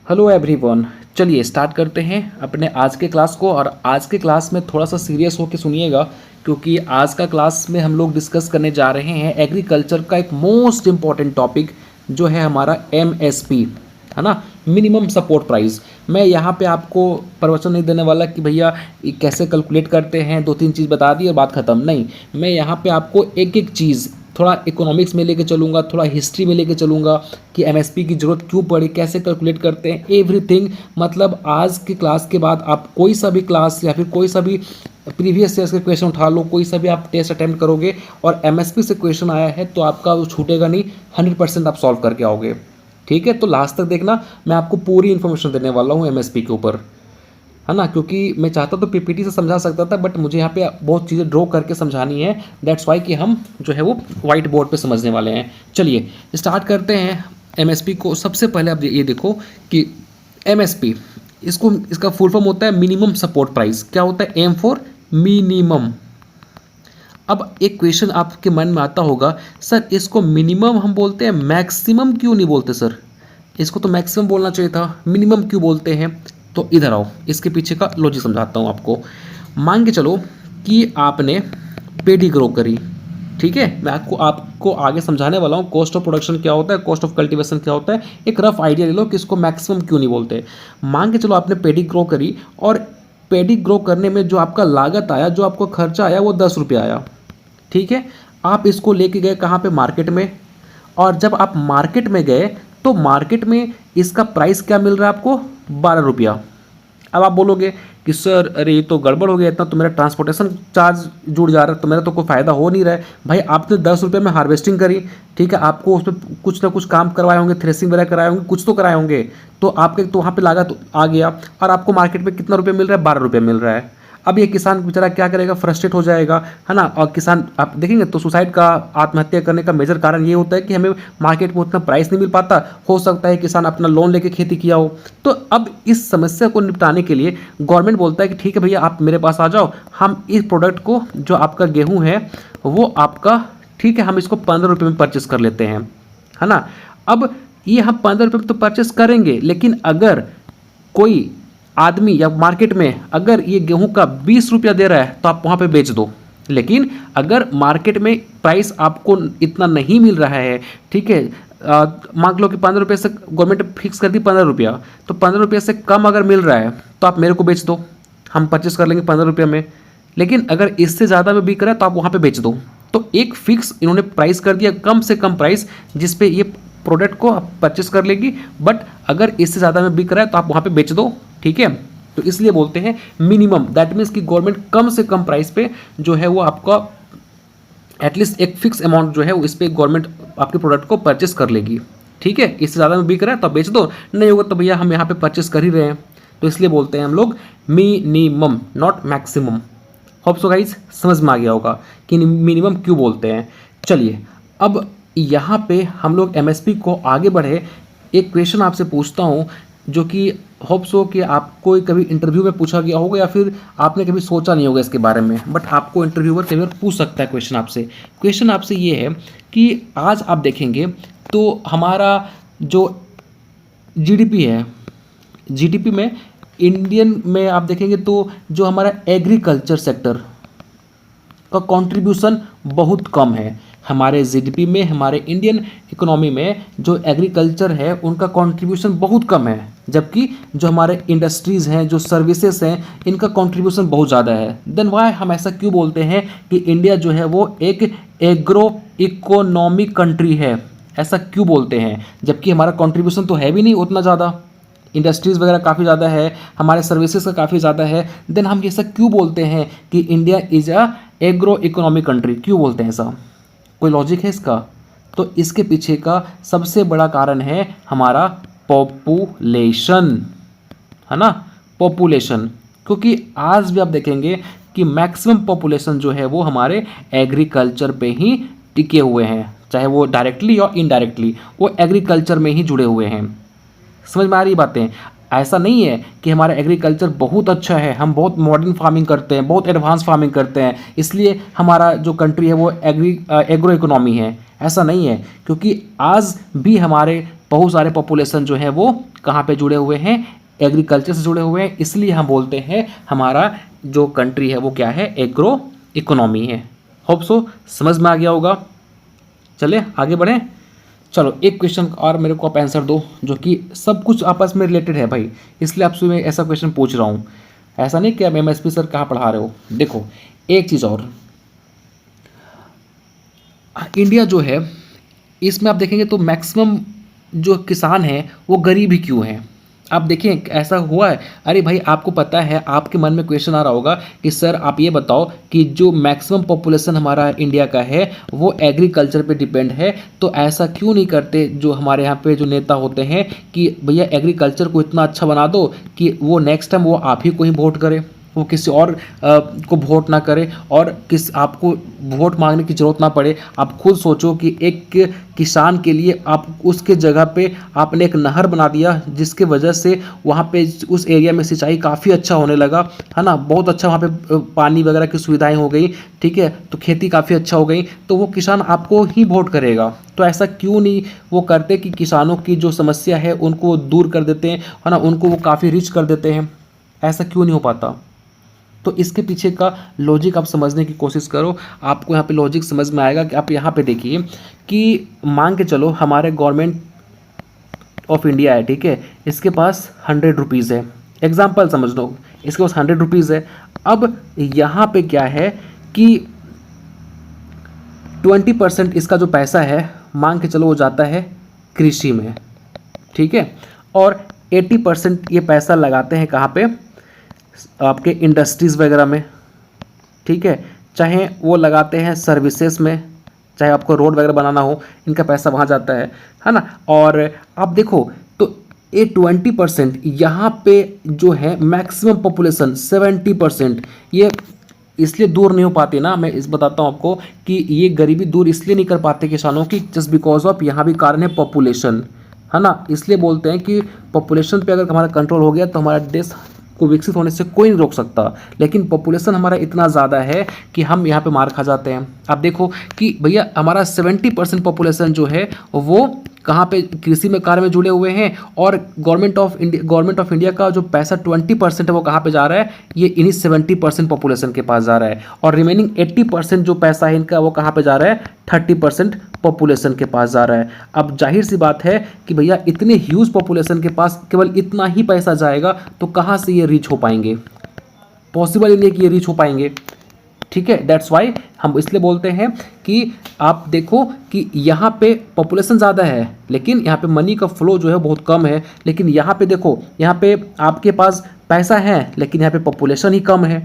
Hello everyone. चलिए start करते हैं अपने आज के क्लास को। और आज के क्लास में थोड़ा सा सीरियस होकर सुनिएगा, क्योंकि आज का क्लास में हम लोग डिस्कस करने जा रहे हैं एग्रीकल्चर का एक मोस्ट इम्पॉर्टेंट टॉपिक जो है हमारा एमएसपी, है ना, मिनिमम सपोर्ट प्राइस। मैं यहाँ पे आपको प्रवचन नहीं देने वाला कि भैया ये कैसे कैलकुलेट करते हैं, दो तीन चीज़ बता दी और बात ख़त्म। नहीं, मैं यहाँ पे आपको एक एक चीज़ थोड़ा इकोनॉमिक्स में लेके चलूँगा, थोड़ा हिस्ट्री में लेके चलूँगा कि एमएसपी की ज़रूरत क्यों पड़ी, कैसे कैलकुलेट करते हैं, एवरीथिंग। मतलब आज की क्लास के बाद आप कोई सा भी क्लास या फिर कोई सा भी प्रीवियस ईयर्स के क्वेश्चन उठा लो, कोई सा भी आप टेस्ट अटैम्प्ट करोगे और एमएसपी से क्वेश्चन आया है तो आपका वो छूटेगा नहीं, 100% आप सॉल्व करके आओगे। ठीक है, तो लास्ट तक देखना, मैं आपको पूरी इन्फॉर्मेशन देने वाला हूँ एमएसपी के ऊपर, है ना। क्योंकि मैं चाहता तो पीपीटी से समझा सकता था, बट मुझे यहाँ पे बहुत चीज़ें ड्रॉ करके समझानी है। दैट्स वाई कि हम जो है वो वाइट बोर्ड पे समझने वाले हैं। चलिए स्टार्ट करते हैं एमएसपी को। सबसे पहले आप ये देखो कि एमएसपी, इसका फुल फॉर्म होता है मिनिमम सपोर्ट प्राइस। क्या होता है? M for minimum. अब एक क्वेश्चन आपके मन में आता होगा, सर इसको मिनिमम हम बोलते हैं, मैक्सिमम क्यों नहीं बोलते सर? इसको तो मैक्सिमम बोलना चाहिए था, मिनिमम क्यों बोलते हैं? तो इधर आओ, इसके पीछे का लॉजिक समझाता हूँ आपको। मान के चलो कि आपने पेडी ग्रो करी, ठीक है। मैं आपको आगे समझाने वाला हूँ कॉस्ट ऑफ प्रोडक्शन क्या होता है, कॉस्ट ऑफ कल्टीवेशन क्या होता है। एक रफ आइडिया ले लो कि इसको मैक्सिमम क्यों नहीं बोलते। मान के चलो आपने पेडी ग्रो करी और पेडी ग्रो करने में जो आपका लागत आया, जो आपको खर्चा आया, वो 10 रुपये आया, ठीक है। आप इसको लेके गए कहाँ पे? मार्केट में। और जब आप मार्केट में गए तो मार्केट में इसका प्राइस क्या मिल रहा है आपको? 12 रुपया। अब आप बोलोगे कि सर अरे ये तो गड़बड़ हो गया, इतना तो मेरा ट्रांसपोर्टेशन चार्ज जुड़ जा रहा है, तो मेरा तो कोई फ़ायदा हो नहीं रहा है। भाई आपने 10 रुपये में हार्वेस्टिंग करी, ठीक है, आपको उसमें कुछ ना कुछ काम करवाए होंगे, थ्रेसिंग वगैरह कराए होंगे, कुछ तो कराए होंगे, तो आपके तो वहाँ पे लागत आ गया। और आपको मार्केट में कितना रुपये मिल रहा है? 12 रुपये मिल रहा है। अब ये किसान बेचारा क्या करेगा? फ्रस्ट्रेट हो जाएगा, है ना। और किसान आप देखेंगे तो सुसाइड का, आत्महत्या करने का मेजर कारण ये होता है कि हमें मार्केट में उतना प्राइस नहीं मिल पाता। हो सकता है किसान अपना लोन लेके खेती किया हो। तो अब इस समस्या को निपटाने के लिए गवर्नमेंट बोलता है कि ठीक है भैया, आप मेरे पास आ जाओ, हम इस प्रोडक्ट को, जो आपका गेहूँ है वो आपका, ठीक है, हम इसको 15 रुपये में परचेस कर लेते हैं, है ना। अब ये हम 15 रुपये में तो परचेस करेंगे, लेकिन अगर कोई आदमी या मार्केट में अगर ये गेहूं का 20 रुपया दे रहा है तो आप वहाँ पे बेच दो। लेकिन अगर मार्केट में प्राइस आपको इतना नहीं मिल रहा है, ठीक है, मान लो कि 15 रुपये से गवर्नमेंट फिक्स कर दी 15 रुपया, तो 15 रुपये से कम अगर मिल रहा है तो आप मेरे को बेच दो, हम परचेस कर लेंगे 15 रुपये में। लेकिन अगर इससे ज़्यादा में बिक रहा है तो आप वहाँ पर बेच दो। तो एक फिक्स इन्होंने प्राइस कर दिया, कम से कम प्राइस, जिसपे ये प्रोडक्ट को आप परचेस कर लेगी। बट अगर इससे ज़्यादा में बिक रहा है तो आप वहाँ पे बेच दो, ठीक है। तो इसलिए बोलते हैं मिनिमम। दैट मीन्स कि गवर्नमेंट कम से कम प्राइस पे जो है वो आपका एटलीस्ट एक फिक्स अमाउंट जो है वो इस पर गवर्नमेंट आपके प्रोडक्ट को परचेस कर लेगी, ठीक है। इससे ज़्यादा में बिक रहा है तो आप बेच दो, नहीं होगा तो भैया हम यहाँ पे परचेस कर ही रहे हैं। तो इसलिए बोलते हैं हम लोग minimum, not maximum. Hope so guys समझ में आ गया होगा कि मिनिमम क्यों बोलते हैं। चलिए अब यहाँ पे हम लोग एमएसपी को आगे बढ़े। एक क्वेश्चन आपसे पूछता हूँ जो कि होप सो कि आपको कभी इंटरव्यू में पूछा गया होगा या फिर आपने कभी सोचा नहीं होगा इसके बारे में, बट आपको इंटरव्यूअर कई बार पूछ सकता है क्वेश्चन आपसे। क्वेश्चन आपसे ये है कि आज आप देखेंगे तो हमारा जो जीडीपी है, जीडीपी में इंडियन में आप देखेंगे तो जो हमारा एग्रीकल्चर सेक्टर का कंट्रीब्यूशन बहुत कम है। हमारे जीडीपी में, हमारे इंडियन इकोनॉमी में जो एग्रीकल्चर है उनका कंट्रीब्यूशन बहुत कम है, जबकि जो हमारे इंडस्ट्रीज़ हैं, जो सर्विसेज हैं, इनका कंट्रीब्यूशन बहुत ज़्यादा है। देन वाई हम ऐसा क्यों बोलते हैं कि इंडिया जो है वो एक एग्रो इकोनॉमिक कंट्री है? ऐसा क्यों बोलते हैं जबकि हमारा कंट्रीब्यूशन तो है भी नहीं उतना ज़्यादा, इंडस्ट्रीज़ वगैरह काफ़ी ज़्यादा है, हमारे सर्विसेज का काफ़ी ज़्यादा है। देन हम ऐसा क्यों बोलते हैं कि India is a agro economic country? क्यों बोलते हैं ऐसा? कोई लॉजिक है इसका? तो इसके पीछे का सबसे बड़ा कारण है हमारा पॉपुलेशन, है ना, पॉपुलेशन। क्योंकि आज भी आप देखेंगे कि मैक्सिमम पॉपुलेशन जो है वो हमारे एग्रीकल्चर पे ही टिके हुए हैं, चाहे वो डायरेक्टली या इनडायरेक्टली वो एग्रीकल्चर में ही जुड़े हुए हैं। समझ में आ रही बातें? ऐसा नहीं है कि हमारा एग्रीकल्चर बहुत अच्छा है, हम बहुत मॉडर्न फार्मिंग करते हैं, बहुत एडवांस फार्मिंग करते हैं, इसलिए हमारा जो कंट्री है वो एग्रो इकोनॉमी है। ऐसा नहीं है, क्योंकि आज भी हमारे बहुत सारे पॉपुलेशन जो है वो कहाँ पे जुड़े हुए हैं, एग्रीकल्चर से जुड़े हुए हैं, इसलिए हम बोलते हैं हमारा जो कंट्री है वो क्या है, एग्रो इकोनॉमी है। होप सो समझ में आ गया होगा। चले आगे बढ़ें। चलो एक क्वेश्चन और मेरे को आप आंसर दो जो कि सब कुछ आपस में रिलेटेड है भाई, इसलिए आपसे मैं ऐसा क्वेश्चन पूछ रहा हूँ। ऐसा नहीं कि आप एमएसपी सर कहाँ पढ़ा रहे हो। देखो एक चीज़ और, इंडिया जो है इसमें आप देखेंगे तो मैक्सिमम जो किसान हैं वो गरीब ही क्यों हैं। आप देखिए ऐसा हुआ है, अरे भाई आपको पता है, आपके मन में क्वेश्चन आ रहा होगा कि सर आप ये बताओ कि जो मैक्सिमम पॉपुलेशन हमारा इंडिया का है वो एग्रीकल्चर पे डिपेंड है, तो ऐसा क्यों नहीं करते जो हमारे यहाँ पे जो नेता होते हैं कि भैया एग्रीकल्चर को इतना अच्छा बना दो कि वो नेक्स्ट टाइम वो आप ही को ही वोट करे, वो किसी और को वोट ना करे, और आपको वोट मांगने की ज़रूरत ना पड़े। आप खुद सोचो कि एक किसान के लिए आप उसके जगह पे आपने एक नहर बना दिया जिसके वजह से वहाँ पे उस एरिया में सिंचाई काफ़ी अच्छा होने लगा, है ना, बहुत अच्छा वहाँ पे पानी वगैरह की सुविधाएं हो गई, ठीक है, तो खेती काफ़ी अच्छा हो गई, तो वो किसान आपको ही वोट करेगा। तो ऐसा क्यों नहीं वो करते कि किसानों की जो समस्या है उनको दूर कर देते हैं, है ना, उनको वो काफ़ी रिच कर देते हैं। ऐसा क्यों नहीं हो पाता? तो इसके पीछे का लॉजिक आप समझने की कोशिश करो, आपको यहाँ पे लॉजिक समझ में आएगा। कि आप यहाँ पे देखिए कि मान के चलो हमारे गवर्नमेंट ऑफ इंडिया है, ठीक है, इसके पास 100 रुपीज़ है, एग्जाम्पल समझ लो, इसके पास 100 रुपीज़ है। अब यहाँ पे क्या है कि 20% इसका जो पैसा है मान के चलो वो जाता है कृषि में, ठीक है, और 80% ये पैसा लगाते हैं कहाँ पे, आपके इंडस्ट्रीज़ वगैरह में, ठीक है, चाहे वो लगाते हैं सर्विसेज में, चाहे आपको रोड वगैरह बनाना हो, इनका पैसा वहाँ जाता है ना। और आप देखो तो ये 20% यहाँ पे जो है मैक्सिमम पॉपुलेशन 70%, ये इसलिए दूर नहीं हो पाती ना, मैं इस बताता हूँ आपको कि ये गरीबी दूर इसलिए नहीं कर पाते किसानों की, जस्ट बिकॉज ऑफ यहाँ भी कारण है पॉपुलेशन, है ना। इसलिए बोलते हैं कि पॉपुलेशन पे अगर हमारा कंट्रोल हो गया तो हमारा देश को विकसित होने से कोई नहीं रोक सकता, लेकिन पॉपुलेशन हमारा इतना ज़्यादा है कि हम यहाँ पे मार खा जाते हैं। आप देखो कि भैया हमारा 70% पॉपुलेशन जो है वो कहाँ पे, कृषि में कार्य में जुड़े हुए हैं, और गवर्नमेंट ऑफ इंडिया का जो पैसा 20% है वो कहाँ पे जा रहा है, ये इन्हीं 70% पॉपुलेशन के पास जा रहा है, और रिमेनिंग 80% जो पैसा है इनका वो कहाँ पे जा रहा है, 30% पॉपुलेशन के पास जा रहा है। अब जाहिर सी बात है कि भैया इतने ह्यूज पॉपुलेशन के पास केवल इतना ही पैसा जाएगा तो कहाँ से ये रीच हो पाएंगे, पॉसिबल ही नहीं कि ये रीच हो पाएंगे, ठीक है। दैट्स वाई हम इसलिए बोलते हैं कि आप देखो कि यहाँ पे पॉपुलेशन ज़्यादा है लेकिन यहाँ पे मनी का फ्लो जो है बहुत कम है, लेकिन यहाँ पे देखो यहाँ पे आपके पास पैसा है लेकिन यहाँ पे पॉपुलेशन ही कम है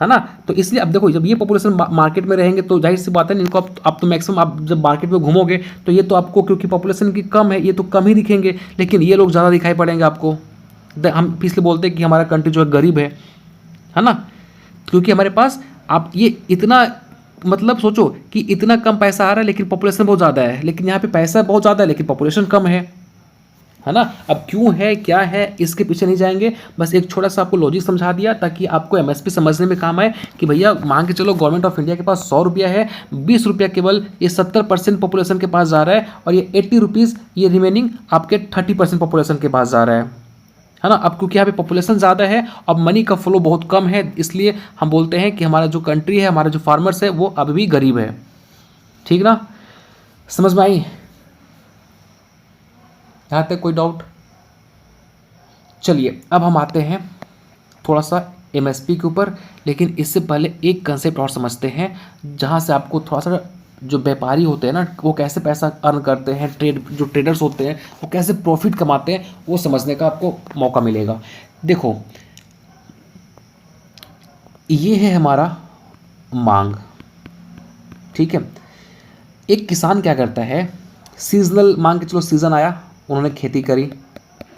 ना। तो इसलिए अब देखो जब ये पॉपुलेशन मार्केट में रहेंगे तो जाहिर सी बात है इनको आप तो मैक्सिमम आप जब मार्केट में घूमोगे तो ये तो आपको, क्योंकि पॉपुलेशन की कम है, ये तो कम ही दिखेंगे, लेकिन ये लोग ज़्यादा दिखाई पड़ेंगे आपको। हम इसलिए बोलते हैं कि हमारा कंट्री जो है गरीब है ना, क्योंकि हमारे पास आप ये इतना, मतलब सोचो कि इतना कम पैसा आ रहा है लेकिन पॉपुलेशन बहुत ज़्यादा है, लेकिन यहाँ पे पैसा बहुत ज़्यादा है लेकिन पॉपुलेशन कम है ना। अब क्यों है क्या है इसके पीछे नहीं जाएंगे, बस एक छोटा सा आपको लॉजिक समझा दिया ताकि आपको एमएसपी समझने में काम आए कि भैया मान के चलो गवर्नमेंट ऑफ इंडिया के पास 100 रुपया है, 20 रुपया केवल ये 70% पॉपुलेशन के पास जा रहा है, और ये 80 रुपीज़ ये रिमेनिंग आपके 30% पॉपुलेशन के पास जा रहा है ना। अब क्योंकि यहाँ पे पॉपुलेशन ज़्यादा है, अब मनी का फ्लो बहुत कम है, इसलिए हम बोलते हैं कि हमारा जो कंट्री है, हमारा जो फार्मर्स है वो अभी भी गरीब है, ठीक ना, समझ में आई यहाँ तक कोई डाउट? चलिए अब हम आते हैं थोड़ा सा एमएसपी के ऊपर, लेकिन इससे पहले एक कंसेप्ट और समझते हैं जहाँ से आपको थोड़ा सा जो व्यापारी होते हैं ना वो कैसे पैसा अर्न करते हैं, जो ट्रेडर्स होते हैं वो कैसे प्रॉफिट कमाते हैं वो समझने का आपको मौका मिलेगा। देखो ये है हमारा मांग, ठीक है। एक किसान क्या करता है, सीजनल मान के चलो सीज़न आया, उन्होंने खेती करी,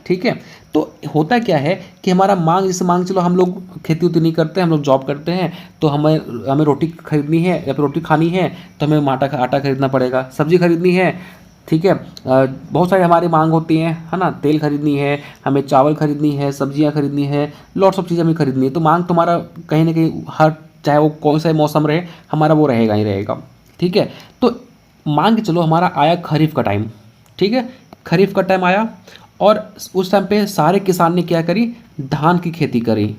ठीक है, तो होता क्या है कि हमारा मांग, जैसे मांग चलो हम लोग खेती उती नहीं करते, हम लोग जॉब करते हैं, तो हमें रोटी खरीदनी है या फिर रोटी खानी है तो हमें आटा खरीदना पड़ेगा, सब्जी खरीदनी है, ठीक है, बहुत सारी हमारी मांग होती हैं, है ना, तेल खरीदनी है, हमें चावल खरीदनी है, सब्जियां खरीदनी है, लॉट्स ऑफ चीज़ें हमें खरीदनी है। तो मांग तुम्हारा कहीं ना कहीं हर, चाहे वो कौन सा मौसम रहे, हमारा वो रहेगा ही रहेगा, ठीक है। तो मांग चलो हमारा आया खरीफ का टाइम, ठीक है, खरीफ का टाइम आया और उस टाइम पे सारे किसान ने क्या करी, धान की खेती करी।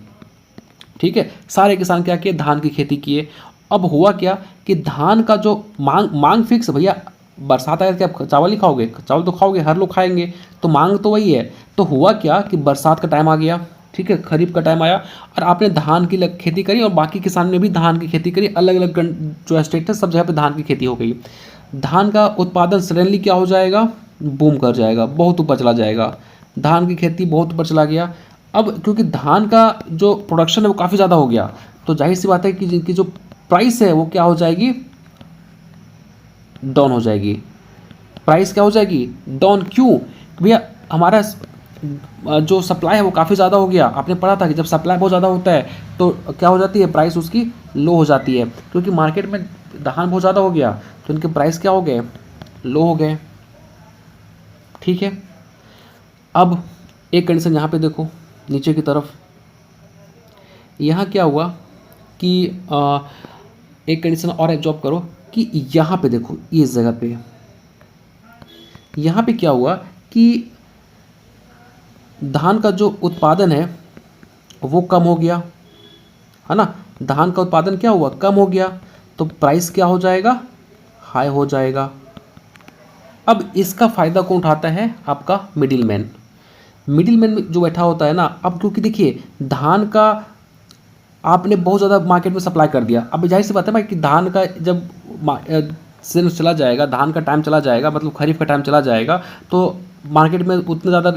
ठीक है, सारे किसान क्या किए, धान की खेती किए। अब हुआ क्या कि धान का जो मांग फिक्स, भैया बरसात आया क्या आप चावल ही खाओगे, चावल तो खाओगे, हर लोग खाएंगे, तो मांग तो वही है। तो हुआ क्या कि बरसात का टाइम आ गया, ठीक है, खरीफ का टाइम आया और आपने धान की खेती करी और बाकी किसान ने भी धान की खेती करी। अलग अलग जो स्टेट है सब जगह पे धान की खेती हो गई। धान का उत्पादन सडनली क्या हो जाएगा, बूम कर जाएगा, बहुत ऊपर चला जाएगा। धान की खेती बहुत ऊपर चला गया। अब क्योंकि धान का जो प्रोडक्शन है वो काफ़ी ज़्यादा हो गया, तो जाहिर सी बात है कि जिनकी जो प्राइस है वो क्या हो जाएगी, डाउन हो जाएगी। प्राइस क्या हो जाएगी, डाउन। क्यों, भैया हमारा जो सप्लाई है वो काफ़ी ज़्यादा हो गया। आपने पढ़ा था कि जब सप्लाई बहुत ज़्यादा होता है तो क्या हो जाती है, प्राइस उसकी लो हो जाती है। क्योंकि मार्केट में धान बहुत ज़्यादा हो गया तो इनके प्राइस क्या हो गए, लो हो गए। ठीक है, अब एक कंडीशन यहाँ पे देखो नीचे की तरफ, यहाँ क्या हुआ कि एक कंडीशन और एब्जॉर्ब करो कि यहाँ पे देखो, ये इस जगह पे, यहाँ पे क्या हुआ कि धान का जो उत्पादन है वो कम हो गया, है ना। धान का उत्पादन क्या हुआ, कम हो गया, तो प्राइस क्या हो जाएगा, हाई हो जाएगा। अब इसका फ़ायदा कौन उठाता है, आपका मिडिल मैन। मिडिल मैन जो बैठा होता है ना, अब क्योंकि देखिए धान का आपने बहुत ज़्यादा मार्केट में सप्लाई कर दिया। अब जाहिर सी बात है भाई कि धान का जब सीजन चला जाएगा, धान का टाइम चला जाएगा, मतलब खरीफ का टाइम चला जाएगा, तो मार्केट में उतना ज़्यादा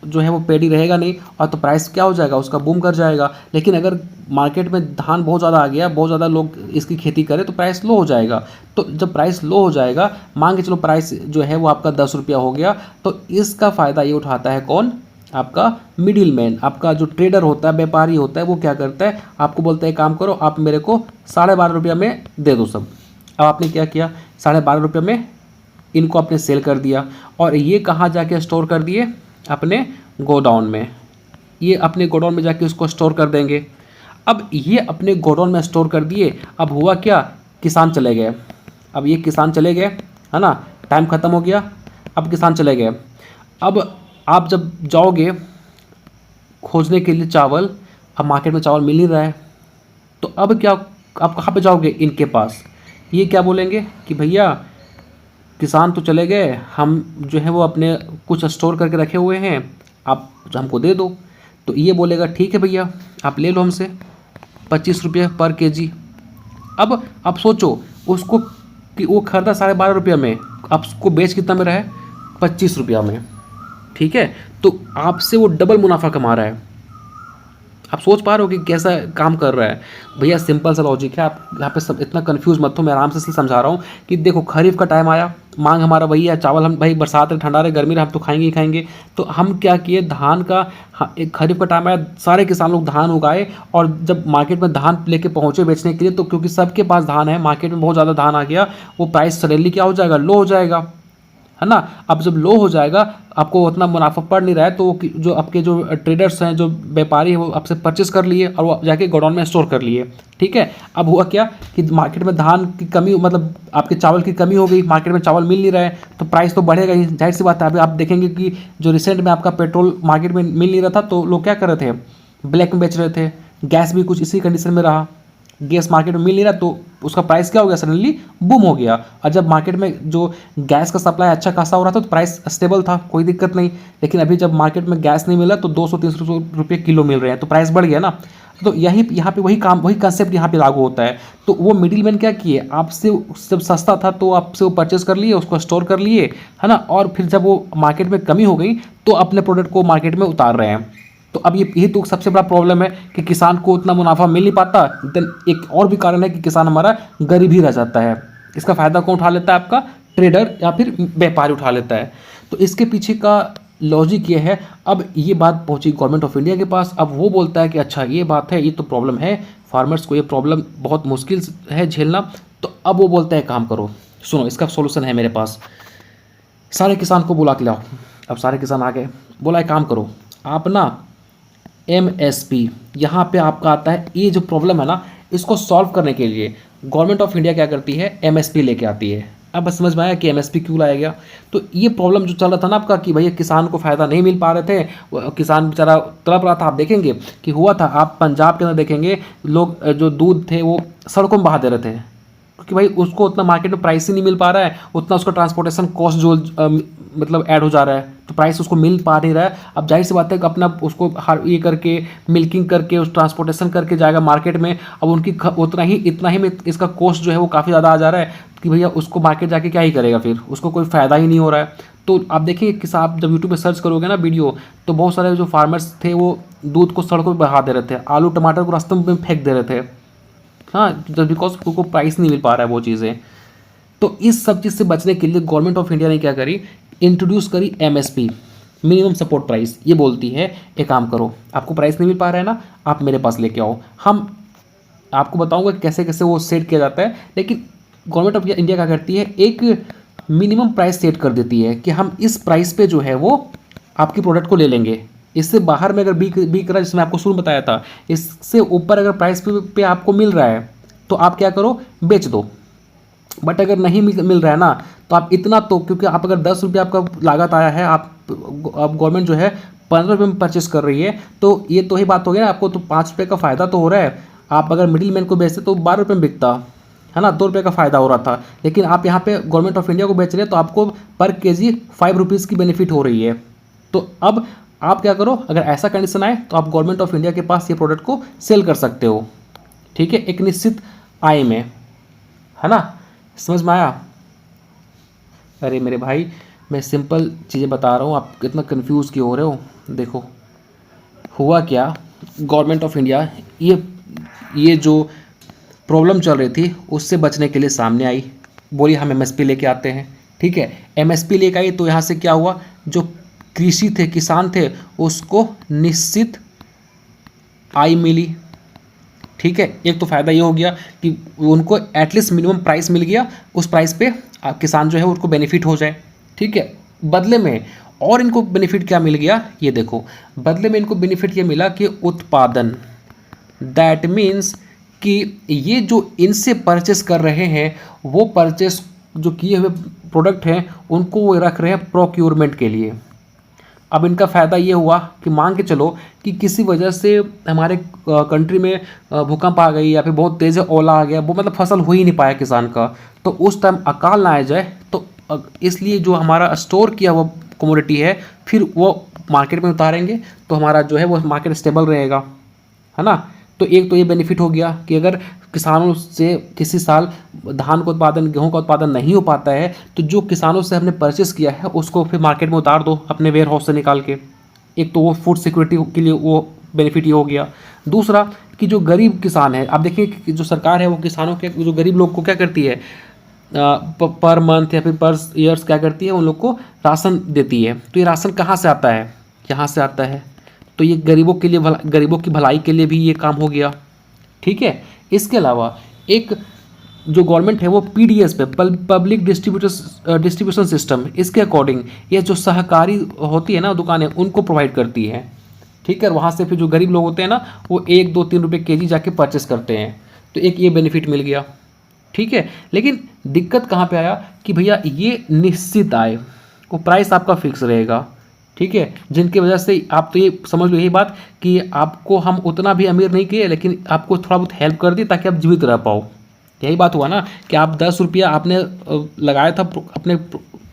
जो है वो पेडी रहेगा नहीं और तो प्राइस क्या हो जाएगा, उसका बूम कर जाएगा। लेकिन अगर मार्केट में धान बहुत ज़्यादा आ गया, बहुत ज़्यादा लोग इसकी खेती करें तो प्राइस लो हो जाएगा। तो जब प्राइस लो हो जाएगा, मान के चलो प्राइस जो है वो आपका 10 रुपया हो गया, तो इसका फ़ायदा ये उठाता है कौन, आपका मिडिल मैन। आपका जो ट्रेडर होता है, व्यापारी होता है, वो क्या करता है, आपको बोलता है काम करो, आप मेरे को 12.5 रुपया में दे दो सब। अब आपने क्या किया, 12.5 रुपये में इनको आपने सेल कर दिया और ये कहाँ जाके स्टोर कर दिए, अपने गोडाउन में। ये अपने गोडाउन में जाके उसको स्टोर कर देंगे। अब ये अपने गोडाउन में स्टोर कर दिए। अब हुआ क्या, किसान चले गए। अब ये किसान चले गए, है ना, टाइम ख़त्म हो गया, अब किसान चले गए। अब आप जब जाओगे खोजने के लिए चावल, अब मार्केट में चावल मिल नहीं रहा है, तो अब क्या, आप कहाँ पे जाओगे, इनके पास। ये क्या बोलेंगे कि भैया किसान तो चले गए, हम जो है वो अपने कुछ स्टोर करके रखे हुए हैं, आप हमको दे दो। तो ये बोलेगा ठीक है भैया आप ले लो हमसे 25 रुपये पर केजी। अब आप सोचो उसको कि वो खरीदा 12.5 रुपये में, आप उसको बेच कितना में रहा है, 25 रुपया में। ठीक है, तो आपसे वो डबल मुनाफा कमा रहा है। आप सोच पा रहे हो कि कैसा काम कर रहा है। भैया सिंपल सा लॉजिक है, आप यहाँ पे सब इतना कंफ्यूज मत हो, मैं आराम से इसलिए समझा रहा हूँ कि देखो खरीफ का टाइम आया, मांग हमारा वही है, चावल हम भाई बरसात है, ठंडा रहे, गर्मी रहे, हम तो खाएंगे ही खाएंगे। तो हम क्या किए, धान का एक खरीफ का टाइम आया, सारे किसान लोग धान उगाए और जब मार्केट में धान लेके पहुँचे बेचने के लिए, तो क्योंकि सबके पास धान है, मार्केट में बहुत ज़्यादा धान आ गया, वो प्राइस सडनली क्या हो जाएगा, लो हो जाएगा, है ना। अब जब लो हो जाएगा, आपको उतना मुनाफा पड़ नहीं रहा है, तो जो आपके जो ट्रेडर्स हैं, जो व्यापारी हैं, वो आपसे परचेस कर लिए और वो जाके गोडाउन में स्टोर कर लिए। ठीक है, अब हुआ क्या कि मार्केट में धान की कमी, मतलब आपके चावल की कमी हो गई, मार्केट में चावल मिल नहीं रहा है, तो प्राइस तो बढ़ेगा ही, जाहिर सी बात है। अभी आप देखेंगे कि जो रिसेंट में आपका पेट्रोल मार्केट में मिल नहीं रहा था, तो लोग क्या कर रहे थे, ब्लैक में बेच रहे थे। गैस भी कुछ इसी कंडीशन में रहा, गैस मार्केट में मिल नहीं रहा, तो उसका प्राइस क्या हो गया, सडनली बूम हो गया। और जब मार्केट में जो गैस का सप्लाई अच्छा खासा हो रहा था तो प्राइस स्टेबल था, कोई दिक्कत नहीं। लेकिन अभी जब मार्केट में गैस नहीं मिला तो 200-300 रुपये किलो मिल रहे हैं, तो प्राइस बढ़ गया ना। तो यही यहाँ पे वही कंसेप्ट यहाँ पे लागू होता है। तो वो मिडिल मैन क्या किए, आपसे जब सस्ता था तो आपसे वो परचेस कर लिए, उसको स्टोर कर लिए, है ना, और फिर जब वो मार्केट में कमी हो गई तो अपने प्रोडक्ट को मार्केट में उतार रहे हैं। तो अब यही तो सबसे बड़ा प्रॉब्लम है कि किसान को उतना मुनाफा मिल नहीं पाता। देन एक और भी कारण है कि किसान हमारा गरीब ही रह जाता है। इसका फ़ायदा कौन उठा लेता है, आपका ट्रेडर या फिर व्यापारी उठा लेता है। तो इसके पीछे का लॉजिक ये है। अब ये बात पहुंची गवर्नमेंट ऑफ इंडिया के पास। अब वो बोलता है कि अच्छा ये बात है, ये तो प्रॉब्लम है, फार्मर्स को ये प्रॉब्लम बहुत मुश्किल है झेलना। तो अब वो बोलता है काम करो, सुनो इसका सोल्यूशन है मेरे पास, सारे किसान को बुला के लाओ। अब सारे किसान आ गए, बोला है काम करो आप ना, MSP यहाँ पे आपका आता है। ये जो प्रॉब्लम है ना, इसको सॉल्व करने के लिए गवर्नमेंट ऑफ इंडिया क्या करती है, MSP लेके आती है। अब बस समझ में आया कि एमएसपी क्यों लाया गया। तो ये प्रॉब्लम जो चल रहा था ना आपका कि भैया किसान को फ़ायदा नहीं मिल पा रहे थे, किसान बेचारा तड़प रहा था। आप देखेंगे कि हुआ था, आप पंजाब के अंदर देखेंगे लोग जो दूध थे वो सड़कों में बहा दे रहे थे, क्योंकि भाई उसको उतना मार्केट में प्राइस ही नहीं मिल पा रहा है, उतना उसका ट्रांसपोर्टेशन कॉस्ट जो मतलब ऐड हो जा रहा है, तो प्राइस उसको मिल पा नहीं रहा है। अब जाहिर सी बात है कि अपना उसको हर ये करके मिल्किंग करके उस ट्रांसपोर्टेशन करके जाएगा मार्केट में। अब उनकी उतना ही इतना ही में इसका कॉस्ट जो है वो काफ़ी ज़्यादा आ जा रहा है कि भैया उसको मार्केट जाके क्या ही करेगा, फिर उसको कोई फ़ायदा ही नहीं हो रहा है। तो आप देखिए कि आप जब यूट्यूब पे सर्च करोगे ना वीडियो, तो बहुत सारे जो फार्मर्स थे वो दूध को सड़कों पर बहा दे रहे थे, आलू टमाटर को रास्ते में फेंक दे रहे थे। हाँ, जस्ट बिकॉज उनको प्राइस नहीं मिल पा रहा है वो चीज़ें। तो इस सब चीज़ से बचने के लिए गवर्नमेंट ऑफ इंडिया ने क्या करी, इंट्रोड्यूस करी एमएसपी, मिनिमम सपोर्ट प्राइस। ये बोलती है एक काम करो, आपको प्राइस नहीं मिल पा रहा है ना, आप मेरे पास लेके आओ, हम आपको बताऊंगा कैसे कैसे वो सेट किया जाता है। लेकिन गवर्नमेंट ऑफ इंडिया क्या करती है, एक मिनिमम प्राइस सेट कर देती है कि हम इस प्राइस पे जो है वो आपकी प्रोडक्ट को ले लेंगे। इससे बाहर में अगर बिक रहा है, जिसमें आपको शुरू बताया था, इससे ऊपर अगर प्राइस पे आपको मिल रहा है तो आप क्या करो, बेच दो। बट अगर नहीं मिल रहा है ना, तो आप इतना तो, क्योंकि आप अगर 10 रुपये आपका लागत आया है, आप गवर्नमेंट जो है 15 रुपये में परचेस कर रही है, तो ये तो ही बात हो गया ना, आपको तो 5 रुपये का फ़ायदा तो हो रहा है। आप अगर मिडिल मैन को बेचते तो 12 रुपये में बिकता है ना, 2 रुपये का फ़ायदा हो रहा था। लेकिन आप यहाँ पे गवर्नमेंट ऑफ इंडिया को बेच रहे हैं तो आपको पर केजी 5 रुपीज़ की बेनिफिट हो रही है। तो अब आप क्या करो, अगर ऐसा कंडीशन आए तो आप गवर्नमेंट ऑफ इंडिया के पास ये प्रोडक्ट को सेल कर सकते हो, ठीक है, एक निश्चित आय में, है ना। समझ में आया? अरे मेरे भाई, मैं सिंपल चीज़ें बता रहा हूँ, आप कितना कंफ्यूज क्यों हो रहे हो। देखो हुआ क्या, गवर्नमेंट ऑफ इंडिया ये जो प्रॉब्लम चल रही थी उससे बचने के लिए सामने आई, बोली हम एमएसपी लेके आते हैं, ठीक है। एमएसपी लेके आई तो यहाँ से क्या हुआ, जो कृषि थे, किसान थे, उसको निश्चित आय मिली, ठीक है। एक तो फ़ायदा ये हो गया कि उनको एटलीस्ट मिनिमम प्राइस मिल गया, उस प्राइस पे किसान जो है उनको बेनिफिट हो जाए, ठीक है। बदले में और इनको बेनिफिट क्या मिल गया, ये देखो, बदले में इनको बेनिफिट ये मिला कि उत्पादन, दैट मीन्स कि ये जो इनसे परचेस कर रहे हैं वो परचेस जो किए हुए प्रोडक्ट हैं उनको वो रख रहे हैं प्रोक्योरमेंट के लिए। अब इनका फ़ायदा ये हुआ कि मान के चलो कि किसी वजह से हमारे कंट्री में भूकंप आ गई या फिर बहुत तेज़ ओला आ गया, वो मतलब फसल हो ही नहीं पाया किसान का, तो उस टाइम अकाल ना आ जाए, तो इसलिए जो हमारा स्टोर किया हुआ कमोडिटी है फिर वो मार्केट में उतारेंगे, तो हमारा जो है वो मार्केट स्टेबल रहेगा, है ना। तो एक तो ये बेनिफिट हो गया कि अगर किसानों से किसी साल धान का उत्पादन, गेहूं का उत्पादन नहीं हो पाता है, तो जो किसानों से हमने परचेस किया है उसको फिर मार्केट में उतार दो अपने वेयर हाउस से निकाल के। एक तो वो फूड सिक्योरिटी के लिए वो बेनिफिट ये हो गया। दूसरा कि जो गरीब किसान है, आप देखिए कि जो सरकार है वो किसानों के, जो गरीब लोग को क्या करती है, पर मंथ या फिर पर ईयर्स क्या करती है, उन लोग को राशन देती है। तो ये राशन कहाँ से आता है, यहाँ से आता है। तो ये गरीबों के लिए, गरीबों की भलाई के लिए भी ये काम हो गया, ठीक है। इसके अलावा एक जो गवर्नमेंट है वो पीडीएस पे, पब्लिक डिस्ट्रीब्यूशन सिस्टम, इसके अकॉर्डिंग ये जो सहकारी होती है ना दुकानें, उनको प्रोवाइड करती है, ठीक है। वहाँ से फिर जो गरीब लोग होते हैं ना वो 1, 2, 3 रुपये केजी जाके परचेस करते हैं, तो एक ये बेनिफिट मिल गया, ठीक है। लेकिन दिक्कत कहाँ पे आया कि भैया ये निश्चित आय, वो प्राइस आपका फिक्स रहेगा, ठीक है। जिनकी वजह से आप तो ये समझ लो यही बात कि आपको हम उतना भी अमीर नहीं किए, लेकिन आपको थोड़ा बहुत हेल्प कर दी ताकि आप जीवित रह पाओ। यही बात हुआ ना कि आप 10 रुपया आपने लगाया था अपने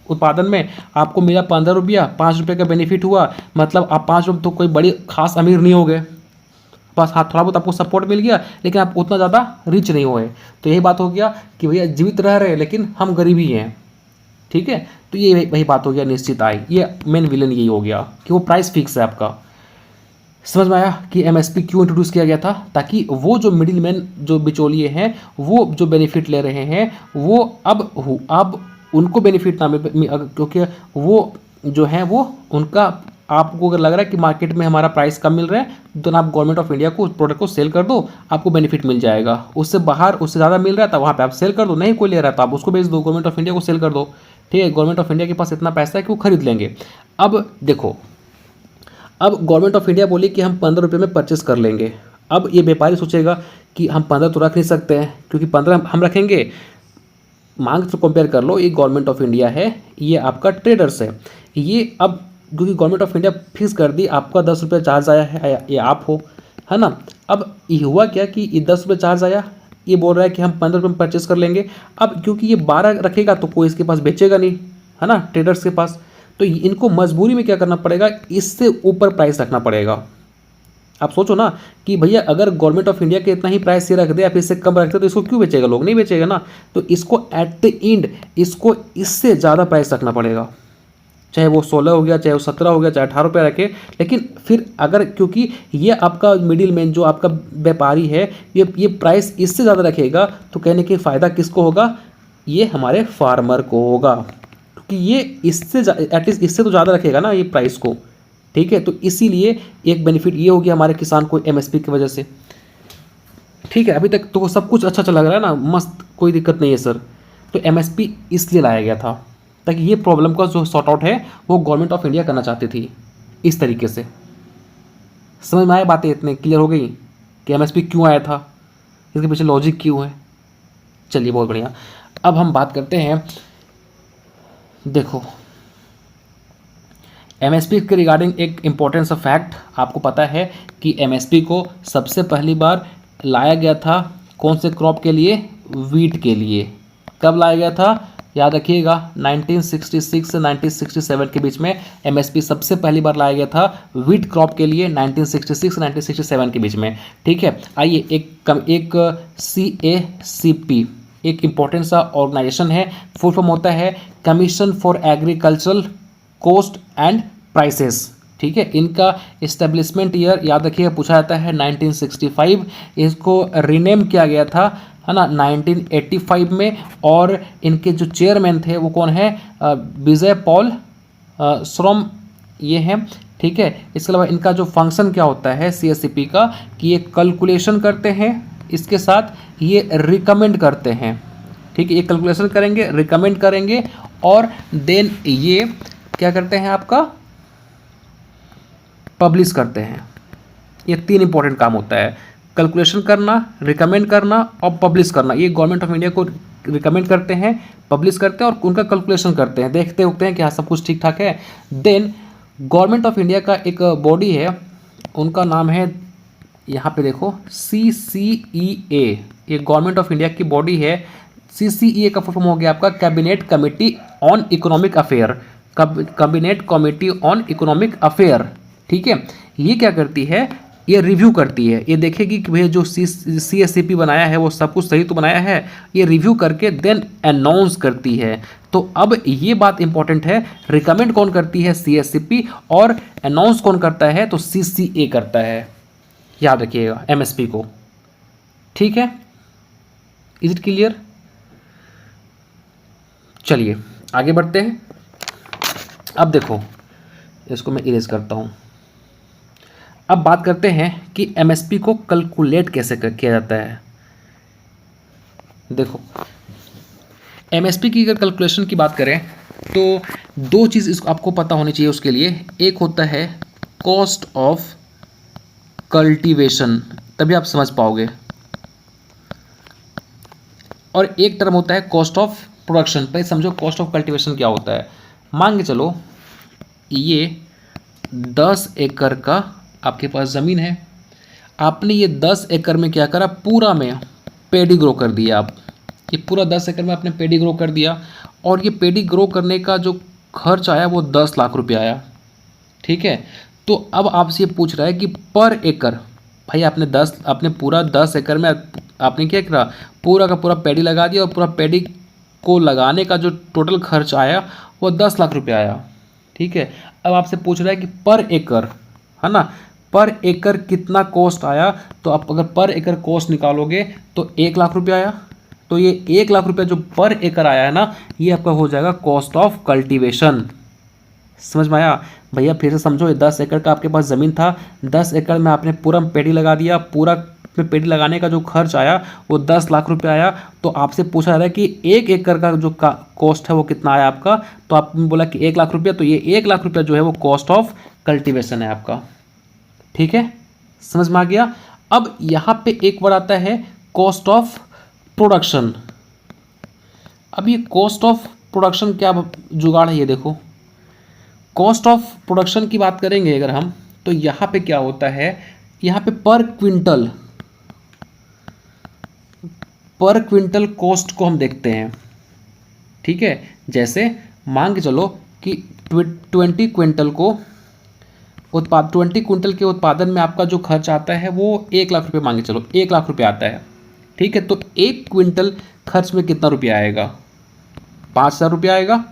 उत्पादन में, आपको मिला 15 रुपया, 5 रुपये का बेनिफिट हुआ, मतलब आप 5 रुपये तो कोई बड़ी खास अमीर नहीं हो गए, बस हाँ थोड़ा बहुत आपको सपोर्ट मिल गया, लेकिन आप उतना ज़्यादा रिच नहीं हुए। तो यही बात हो गया कि भैया जीवित रह रहे हैं लेकिन हम गरीब ही हैं, ठीक है। तो ये वही बात हो गया निश्चित आय, ये मेन विलन यही हो गया कि वो प्राइस फिक्स है आपका। समझ में आया कि एमएसपी क्यों इंट्रोड्यूस किया गया था, ताकि वो जो मिडिल मैन, जो बिचौलिए हैं, वो जो बेनिफिट ले रहे हैं वो अब उनको बेनिफिट ना मिले, क्योंकि वो जो है वो उनका, आपको अगर लग रहा है कि मार्केट में हमारा प्राइस कम मिल रहा है तो ना आप गवर्नमेंट ऑफ इंडिया को उस प्रोडक्ट को सेल कर दो, आपको बेनिफिट मिल जाएगा। उससे बाहर उससे ज़्यादा मिल रहा है तो वहाँ पे आप सेल कर दो, नहीं कोई ले रहा है तो आप उसको बेच दो, गवर्नमेंट ऑफ इंडिया को सेल कर दो, ठीक है। गवर्नमेंट ऑफ इंडिया के पास इतना पैसा है कि वो खरीद लेंगे। अब देखो, अब गवर्नमेंट ऑफ इंडिया बोली कि हम 15 रुपये में परचेस कर लेंगे। अब ये व्यापारी सोचेगा कि हम 15 तो रख नहीं सकते हैं, क्योंकि 15 हम रखेंगे मांग से कंपेयर कर लो, ये गवर्नमेंट ऑफ इंडिया है, ये आपका ट्रेडर्स है। ये अब क्योंकि गवर्नमेंट ऑफ इंडिया फिक्स कर दी, आपका 10 रुपये चार्ज आया है, ये आप हो, है ना। अब ये हुआ क्या कि ये 10 रुपये चार्ज आया, ये बोल रहा है कि हम 15 रुपये में परचेस कर लेंगे। अब क्योंकि ये 12 रखेगा तो कोई इसके पास बेचेगा नहीं, है ना, ट्रेडर्स के पास। तो इनको मजबूरी में क्या करना पड़ेगा, इससे ऊपर प्राइस रखना पड़ेगा। आप सोचो ना कि भैया अगर गवर्नमेंट ऑफ इंडिया के इतना ही प्राइस ये रख दे या फिर इससे कम रख दे तो इसको क्यों बेचेगा, लोग नहीं बेचेगा ना। तो इसको एट द एंड इसको इससे ज़्यादा प्राइस रखना पड़ेगा, चाहे वो 16 हो गया, चाहे वो 17 हो गया, चाहे 18 रुपये रखे। लेकिन फिर अगर क्योंकि ये आपका मिडिल मैन जो आपका व्यापारी है ये प्राइस इससे ज़्यादा रखेगा तो कहने के फ़ायदा किसको होगा, ये हमारे फार्मर को होगा, क्योंकि ये इससे एटलीस्ट इससे तो ज़्यादा रखेगा ना ये प्राइस को। ठीक है, तो इसीलिए एक बेनिफिट ये हो गया हमारे किसान को एमएसपी की वजह से। ठीक है, अभी तक तो सब कुछ अच्छा चला रहा है ना, मस्त, कोई दिक्कत नहीं है सर। तो एमएसपी इसलिए लाया गया था ताकि ये प्रॉब्लम का जो सॉर्ट आउट है वो गवर्नमेंट ऑफ इंडिया करना चाहती थी इस तरीके से। समझ में आए बातें, इतने क्लियर हो गई कि एमएसपी क्यों आया था, इसके पीछे लॉजिक क्यों है। चलिए बहुत बढ़िया। अब हम बात करते हैं, देखो एमएसपी के रिगार्डिंग एक इम्पोर्टेंट सा फैक्ट आपको पता है कि एमएसपी को सबसे पहली बार लाया गया था कौन से क्रॉप के लिए, वीट के लिए। कब लाया गया था, याद रखिएगा 1966 से 1967 के बीच में एमएसपी सबसे पहली बार लाया गया था वीट क्रॉप के लिए, 1966 से 1967 के बीच में। ठीक है, आइए एक CACP एक इम्पोर्टेंट सा ऑर्गेनाइजेशन है, फुल फॉर्म होता है commission for agricultural cost and prices. ठीक है, इनका इस्टेब्लिशमेंट ईयर याद रखिएगा पूछा जाता है 1965। इसको रीनेम किया गया था, है ना, 1985 में। और इनके जो चेयरमैन थे वो कौन है, विजय पॉल श्रम, ये हैं। ठीक है, इसके अलावा इनका जो फंक्शन क्या होता है CACP का, कि ये कैलकुलेशन करते हैं, इसके साथ ये रिकमेंड करते हैं। ठीक है, ये कैलकुलेशन करेंगे, रिकमेंड करेंगे, और देन ये क्या करते हैं, आपका पब्लिश करते हैं। ये 3 इंपॉर्टेंट काम होता है, कैलकुलेशन करना, रिकमेंड करना और पब्लिश करना। ये गवर्नमेंट ऑफ इंडिया को रिकमेंड करते हैं, पब्लिश करते हैं और उनका कैलकुलेशन करते हैं, देखते होते हैं कि हाँ सब कुछ ठीक ठाक है। देन गवर्नमेंट ऑफ इंडिया का एक बॉडी है, उनका नाम है, यहाँ पे देखो CCEA, ये गवर्नमेंट ऑफ इंडिया की बॉडी है। CCEA का फुल फॉर्म हो गया आपका cabinet committee on economic affair, cabinet committee on economic affair. ठीक है, ये क्या करती है, ये रिव्यू करती है, ये देखेगी कि भैया जो CACP बनाया है वो सब कुछ सही तो बनाया है, ये रिव्यू करके देन अनाउंस करती है। तो अब ये बात इंपॉर्टेंट है, रिकमेंड कौन करती है, CACP, और अनाउंस कौन करता है, तो CCA करता है। याद रखिएगा MSP को। ठीक है, इज इट क्लियर। चलिए आगे बढ़ते हैं। अब देखो इसको मैं इरेज करता हूँ। अब बात करते हैं कि MSP को कैलकुलेट कैसे किया जाता है। देखो MSP की अगर कैलकुलेशन की बात करें तो 2 चीज़ इसको आपको पता होनी चाहिए उसके लिए। एक होता है कॉस्ट ऑफ कल्टीवेशन, तभी आप समझ पाओगे, और एक टर्म होता है कॉस्ट ऑफ प्रोडक्शन। पहले समझो कॉस्ट ऑफ कल्टीवेशन क्या होता है। मान के चलो ये 10 एकड़ का आपके पास ज़मीन है, आपने ये 10 एकड़ में क्या करा, पूरा में पेडी ग्रो कर दिया। आप ये पूरा 10 एकड़ में आपने पेडी ग्रो कर दिया, और ये पेडी ग्रो करने का जो खर्च आया वो 10 लाख रुपये आया। ठीक है, तो अब आपसे ये पूछ रहा है कि पर एकड़, भाई आपने पूरा 10 एकड़ में आपने क्या करा, पूरा का पूरा पेडी लगा दिया, और पूरा पेडी को लगाने का जो टोटल खर्च आया वो 10 लाख रुपये आया। ठीक है, अब आपसे पूछ रहा है कि पर एकड़, है ना, पर एकड़ कितना कॉस्ट आया। तो आप अगर पर एकड़ कॉस्ट निकालोगे तो 1 लाख रुपये आया। तो ये 1 लाख रुपये जो पर एकड़ आया है ना, ये आपका हो जाएगा कॉस्ट ऑफ कल्टीवेशन। समझ में आया भैया, फिर से समझो, ये 10 एकड़ का आपके पास ज़मीन था, 10 एकड़ में आपने पूरा पेड़ी लगा दिया, पूरा में पेड़ी लगाने का जो खर्च आया वो 10 लाख रुपये आया। तो आपसे पूछा जा रहा है कि 1 एकड़ का जो कॉस्ट है वो कितना आया आपका, तो आपने बोला कि 1 लाख रुपये, तो ये 1 लाख रुपये जो है वो कॉस्ट ऑफ कल्टीवेशन है आपका। ठीक है, समझ में आ गया। अब यहाँ पे एक वर्ड आता है कॉस्ट ऑफ प्रोडक्शन। अब ये कॉस्ट ऑफ प्रोडक्शन क्या जुगाड़ है, ये देखो। कॉस्ट ऑफ प्रोडक्शन की बात करेंगे अगर हम, तो यहाँ पे क्या होता है, यहाँ पे पर क्विंटल कॉस्ट को हम देखते हैं। ठीक है, जैसे मान के चलो कि 20 क्विंटल के उत्पादन में आपका जो खर्च आता है वो 1 लाख रुपये, मान के चलो 1 लाख रुपये आता है। ठीक है, तो 1 क्विंटल खर्च में कितना रुपया आएगा, 5,000 रुपया आएगा,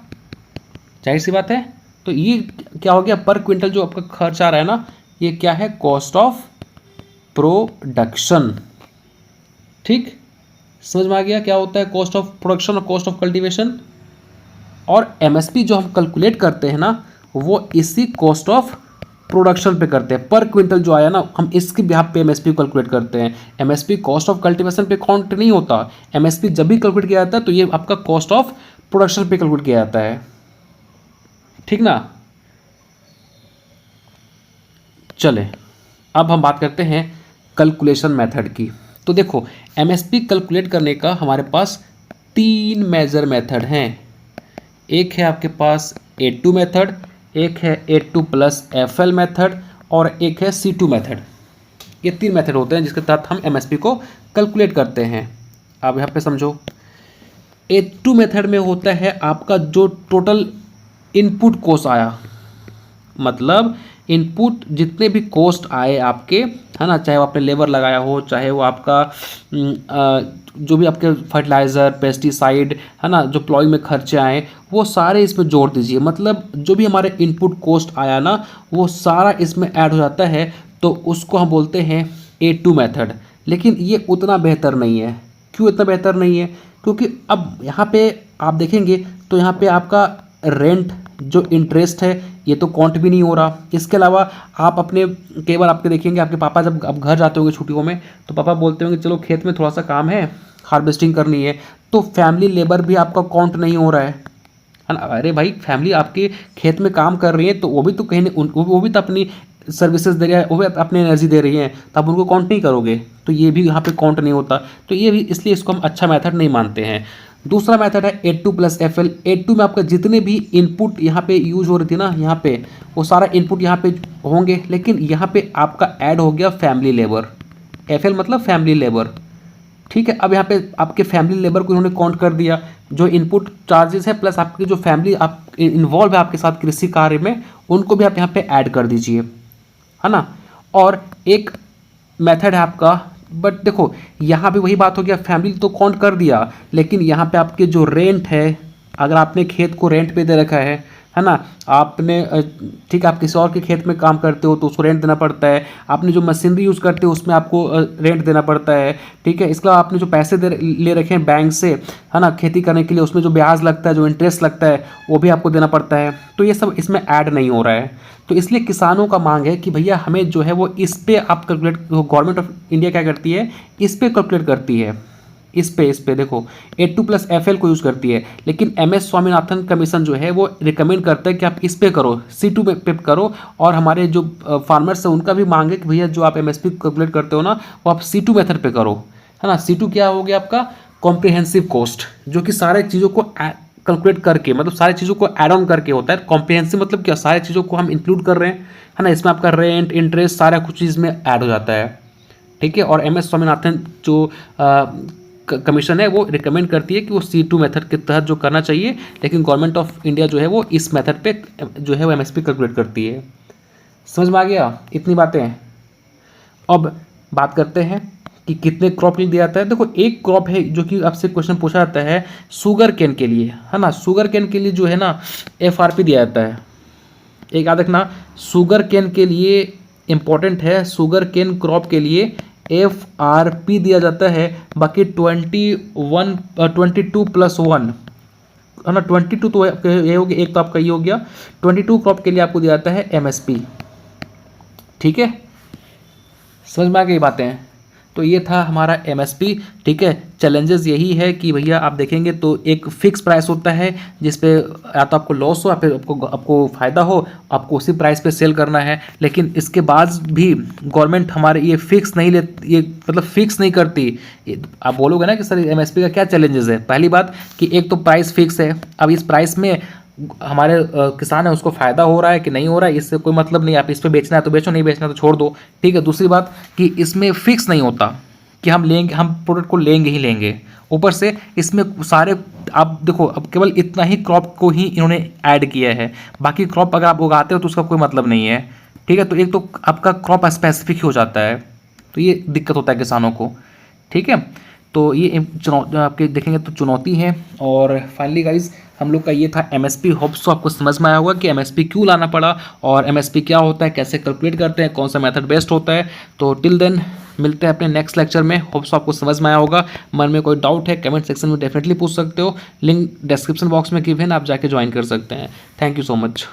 जाहिर सी बात है। तो ये क्या हो गया, पर क्विंटल जो आपका खर्च आ रहा है ना, ये क्या है, कॉस्ट ऑफ प्रोडक्शन। ठीक, समझ में आ गया क्या होता है कॉस्ट ऑफ प्रोडक्शन और कॉस्ट ऑफ कल्टीवेशन। और एमएसपी जो हम कैलकुलेट करते हैं ना, वो इसी कॉस्ट ऑफ प्रोडक्शन पे करते हैं। पर क्विंटल जो आया ना, हम इसके बिहाफ पे एमएसपी कैलकुलेट करते हैं। एमएसपी कॉस्ट ऑफ कल्टीवेशन पे काउंट नहीं होता। एमएसपी जब भी कैलकुलेट किया जाता है तो ये आपका कॉस्ट ऑफ प्रोडक्शन पे कैलकुलेट किया जाता है। ठीक ना, चले अब हम बात करते हैं कैलकुलेशन मेथड की। तो देखो, एमएसपी कैलकुलेट करने का हमारे पास 3 मेजर मेथड हैं। एक है आपके पास A2 मेथड, एक है A2 प्लस FL मेथड, और एक है C2 मेथड। ये 3 मेथड होते हैं जिसके तहत हम एमएसपी को कैलकुलेट करते हैं। अब यहाँ पे समझो, A2 मेथड में होता है आपका जो टोटल इनपुट कॉस्ट आया, मतलब इनपुट जितने भी कॉस्ट आए आपके, है ना, चाहे वो आपने लेबर लगाया हो, चाहे वो आपका जो भी आपके फर्टिलाइज़र, पेस्टिसाइड, है ना, जो प्लॉइंग में खर्चे आए, वो सारे इसमें जोड़ दीजिए। मतलब जो भी हमारे इनपुट कॉस्ट आया ना, वो सारा इसमें ऐड हो जाता है। तो उसको हम बोलते हैं A2 मेथड। लेकिन ये उतना बेहतर नहीं है। क्यों इतना बेहतर नहीं है? क्योंकि अब यहाँ पे आप देखेंगे तो यहाँ पे आपका रेंट, जो इंटरेस्ट है, ये तो काउंट भी नहीं हो रहा। इसके अलावा आप अपने, कई बार आपके देखेंगे आपके पापा जब आप घर जाते होंगे छुट्टियों में, तो पापा बोलते होंगे चलो खेत में थोड़ा सा काम है, हार्वेस्टिंग करनी है, तो फैमिली लेबर भी आपका काउंट नहीं हो रहा है ना। अरे भाई, फैमिली आपके खेत में काम कर रही है तो वो भी तो कहीं वो भी तो अपनी सर्विसेज दे रही है, वो भी अपनी एनर्जी दे रही है, तो आप उनको काउंट नहीं करोगे, तो ये भी यहाँ पे काउंट नहीं होता। तो ये भी, इसलिए इसको हम अच्छा मेथड नहीं मानते हैं। दूसरा मेथड है A2 प्लस FL। A2 में आपका जितने भी इनपुट यहाँ पे यूज हो रही थी ना, यहाँ पे वो सारा इनपुट यहाँ पे होंगे, लेकिन यहाँ पे आपका ऐड हो गया फैमिली लेबर। FL मतलब फैमिली लेबर। ठीक है, अब यहाँ पे आपके फैमिली लेबर को इन्होंने काउंट कर दिया। जो इनपुट चार्जेस है प्लस आपकी जो फैमिली आप इन्वॉल्व है आपके साथ कृषि कार्य में, उनको भी आप यहाँ पे ऐड कर दीजिए, है ना। और एक मेथड है आपका, बट देखो यहाँ भी वही बात हो गया, फैमिली तो काउंट कर दिया, लेकिन यहाँ पे आपके जो रेंट है, अगर आपने खेत को रेंट पे दे रखा है ना, आपने, ठीक है, आप किसी और के खेत में काम करते हो तो उसको रेंट देना पड़ता है। आपने जो मशीनरी यूज़ करते हो उसमें आपको रेंट देना पड़ता है। ठीक है, इसके अलावा आपने जो पैसे ले रखे हैं बैंक से, है ना, खेती करने के लिए, उसमें जो ब्याज लगता है, जो इंटरेस्ट लगता है, वो भी आपको देना पड़ता है। तो ये सब इसमें ऐड नहीं हो रहा है। तो इसलिए किसानों का मांग है कि भैया हमें जो है वो इस पे आप कैलकुलेट, गवर्नमेंट ऑफ इंडिया क्या करती है, इस पे कैलकुलेट करती है, इस पे देखो A2 प्लस FL को यूज़ करती है। लेकिन MS स्वामीनाथन कमीशन जो है वो रिकमेंड करता है कि आप इस पे करो, C2 पे करो। और हमारे जो फार्मर्स हैं उनका भी मांग है कि भैया जो आप MSP कैलकुलेट करते हो ना, वो आप C2 मेथड पे करो, है ना। C2 क्या हो गया आपका, कॉम्प्रिहेंसिव कॉस्ट, जो कि सारे चीज़ों को कैलकुलेट करके, मतलब सारी चीज़ों को ऐड ऑन करके होता है। कॉम्प्रिहेंसिव मतलब क्या, सारी चीज़ों को हम इंक्लूड कर रहे हैं, है ना। इसमें आपका रेंट, इंटरेस्ट, सारा कुछ चीज़ में ऐड हो जाता है। ठीक है, और MS स्वामीनाथन जो कमीशन है वो रिकमेंड करती है कि वो C2 मेथड के तहत जो करना चाहिए, लेकिन गवर्नमेंट ऑफ इंडिया जो है वो इस मेथड पे जो है वो MSP कैलकुलेट करती है। समझ में आ गया इतनी बातें? अब बात करते हैं कि कितने क्रॉप के लिए दिया जाता है। देखो, एक क्रॉप है जो कि आपसे क्वेश्चन पूछा जाता है शुगर केन के लिए, है ना। शुगर केन के लिए जो है ना FRP दिया जाता है। एक याद रखना, शुगर केन के लिए इंपॉर्टेंट है, शुगर केन क्रॉप के लिए FRP दिया जाता है। बाकी 22 प्लस 1, है ना, 22 तो ये हो गया, एक तो आपका ये हो गया। 22 क्रॉप के लिए आपको दिया जाता है MSP। ठीक है, समझ में आ गई बातें? तो ये था हमारा एमएसपी। ठीक है, चैलेंजेस यही है कि भैया आप देखेंगे तो एक फिक्स प्राइस होता है जिस पे या तो आपको लॉस हो या फिर आपको फ़ायदा हो, आपको उसी प्राइस पे सेल करना है। लेकिन इसके बाद भी गवर्नमेंट हमारे ये फिक्स नहीं ले, ये मतलब फिक्स नहीं करती। आप बोलोगे ना कि सर एमएसपी का क्या चैलेंजेस है। पहली बात कि एक तो प्राइस फिक्स है, अब इस प्राइस में हमारे किसान है उसको फ़ायदा हो रहा है कि नहीं हो रहा है इससे कोई मतलब नहीं। आप इस पे बेचना है तो बेचो, नहीं बेचना है तो छोड़ दो। ठीक है, दूसरी बात कि इसमें फिक्स नहीं होता कि हम लेंगे, हम प्रोडक्ट को लेंगे ही लेंगे। ऊपर से इसमें सारे, आप देखो अब केवल इतना ही क्रॉप को ही इन्होंने ऐड किया है, बाकी क्रॉप अगर आप उगाते हो तो उसका कोई मतलब नहीं है। ठीक है, तो एक तो आपका क्रॉप स्पेसिफिक हो जाता है, तो ये दिक्कत होता है किसानों को। ठीक है, तो ये आपके देखेंगे तो चुनौती है। और फाइनली गाइज हम लोग का ये था एमएसपी। होप्स तो आपको समझ में आया होगा कि एमएसपी क्यों लाना पड़ा और एमएसपी क्या होता है, कैसे कैलकुलेट करते हैं, कौन सा मेथड बेस्ट होता है। तो टिल देन मिलते हैं अपने नेक्स्ट लेक्चर में। होप्स आपको समझ में आया होगा। मन में कोई डाउट है कमेंट सेक्शन में डेफिनेटली पूछ सकते हो, लिंक डिस्क्रिप्शन बॉक्स में गिवन, आप जाके ज्वाइन कर सकते हैं। Thank you so much.